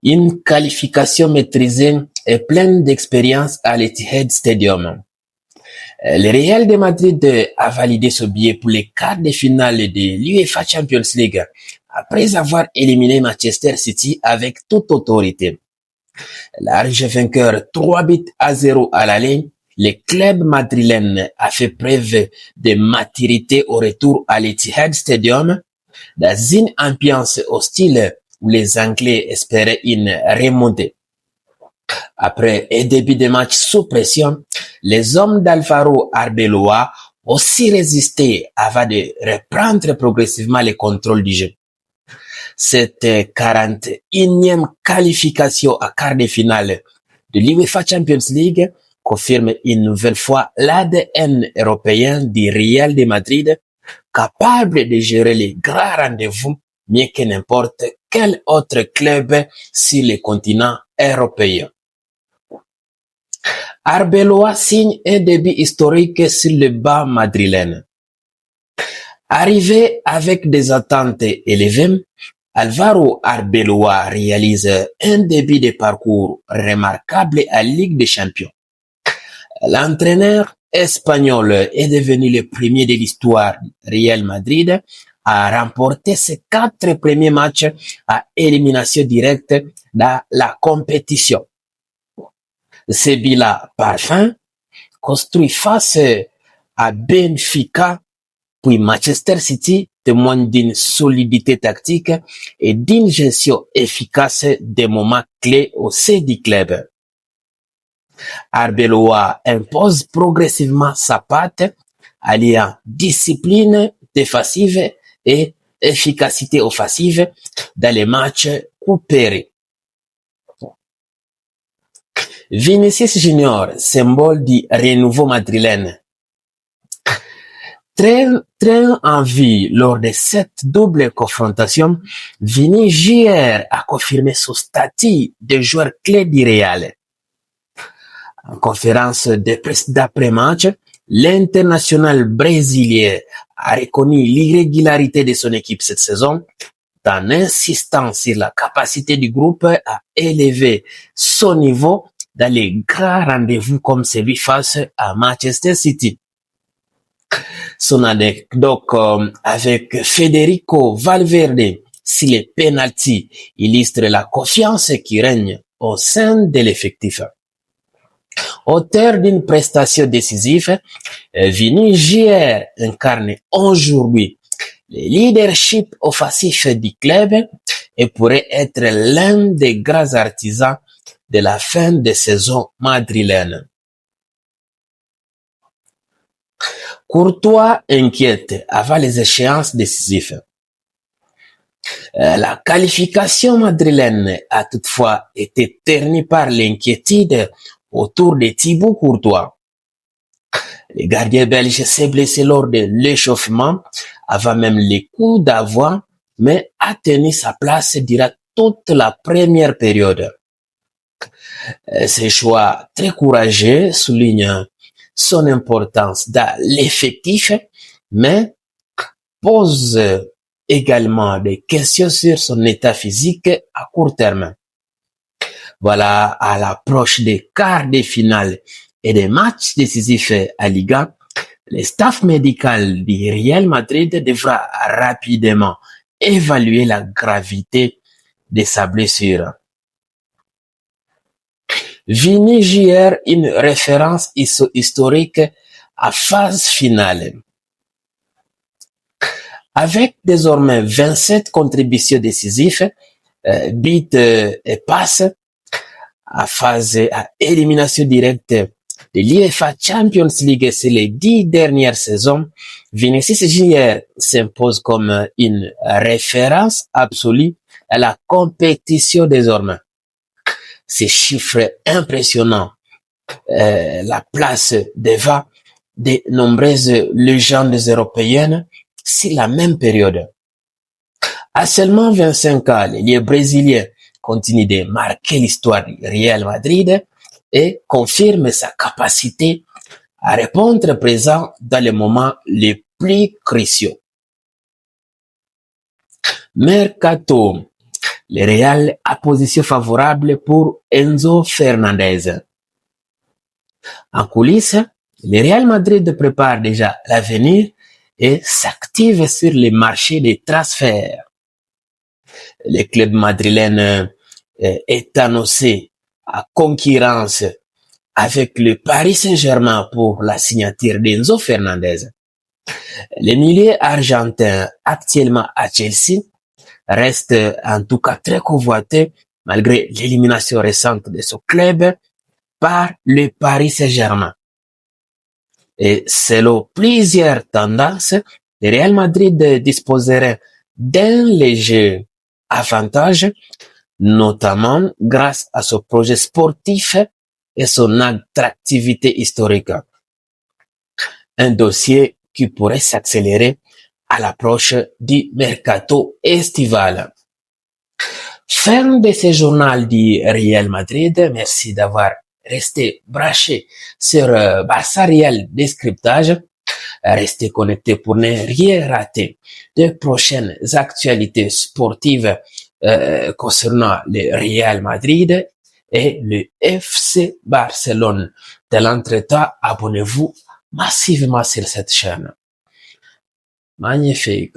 Une qualification maîtrisée et pleine d'expérience à l'Etihad Stadium. Le Real de Madrid a validé ce billet pour les quarts de finale de l'UEFA Champions League après avoir éliminé Manchester City avec toute autorité. Large vainqueur 3-0 à l'aller, le club madrilène a fait preuve de maturité au retour à l'Etihad Stadium dans une ambiance hostile où les Anglais espéraient une remontée. Après un début de match sous pression, les hommes d'Alvaro Arbeloa ont aussi résisté avant de reprendre progressivement le contrôle du jeu. Cette 41e qualification à quart de finale de l'UEFA Champions League confirme une nouvelle fois l'ADN européen du Real de Madrid, capable de gérer les grands rendez-vous mieux que n'importe quel autre club sur le continent européen. Arbeloa signe un début historique sur le banc madrilène. Arrivé avec des attentes élevées, Alvaro Arbeloa réalise un début de parcours remarquable à Ligue des Champions. L'entraîneur espagnol est devenu le premier de l'histoire du Real Madrid à remporter ses 4 premiers matchs à élimination directe dans la compétition. Ce bilan parfait, construit face à Benfica puis Manchester City, témoigne d'une solidité tactique et d'une gestion efficace des moments clés au sein du club. Arbeloa impose progressivement sa patte, alliant discipline défensive et efficacité offensive dans les matchs coupés. Vinicius Junior, symbole du renouveau madrilène. Très en vue lors de cette double confrontation, Vini Jr. a confirmé son statut de joueur clé du Real. En conférence de presse d'après-match, l'international brésilien a reconnu l'irrégularité de son équipe cette saison, en insistant sur la capacité du groupe à élever son niveau dans les grands rendez-vous comme celui face à Manchester City. Son anecdote avec Federico Valverde sur les pénaltys illustre la confiance qui règne au sein de l'effectif. Auteur d'une prestation décisive, Vini Jr. incarne aujourd'hui le leadership offensif du club et pourrait être l'un des grands artisans de la fin de saison madrilène. Courtois inquiète avant les échéances décisives. La qualification madrilène a toutefois été ternie par l'inquiétude autour de Thibaut Courtois. Le gardien belge s'est blessé lors de l'échauffement avant même les coups d'avant, mais a tenu sa place durant toute la première période. Ce choix très courageux souligne son importance dans l'effectif, mais pose également des questions sur son état physique à court terme. Voilà, à l'approche des quarts de finale et des matchs décisifs à Liga, le staff médical du Real Madrid devra rapidement évaluer la gravité de sa blessure. Vini Jr. une référence historique à phase finale. Avec désormais 27 contributions décisives, buts et passes, à phase à élimination directe de l'UEFA Champions League sur les 10 dernières saisons, Vinicius Jr. s'impose comme une référence absolue à la compétition désormais. Ces chiffres impressionnants la place devant de nombreuses légendes européennes sur la même période. À seulement 25 ans, le Brésilien continue de marquer l'histoire du Real Madrid et confirme sa capacité à répondre présent dans les moments les plus cruciaux. Mercato. Le Real a position favorable pour Enzo Fernandez. En coulisses, le Real Madrid prépare déjà l'avenir et s'active sur les marchés des transferts. Le club madrilène est annoncé à concurrence avec le Paris Saint-Germain pour la signature d'Enzo Fernandez. Le milieu argentin actuellement à Chelsea reste en tout cas très convoité malgré l'élimination récente de son club par le Paris Saint-Germain. Et selon plusieurs tendances, le Real Madrid disposerait d'un léger avantage, notamment grâce à son projet sportif et son attractivité historique. Un dossier qui pourrait s'accélérer à l'approche du mercato estival. Fin de ce journal du Real Madrid. Merci d'avoir resté branché sur Barça Real Décryptage. Restez connectés pour ne rien rater de prochaines actualités sportives concernant le Real Madrid et le FC Barcelone. De l'entretemps, abonnez-vous massivement sur cette chaîne. Magnifique.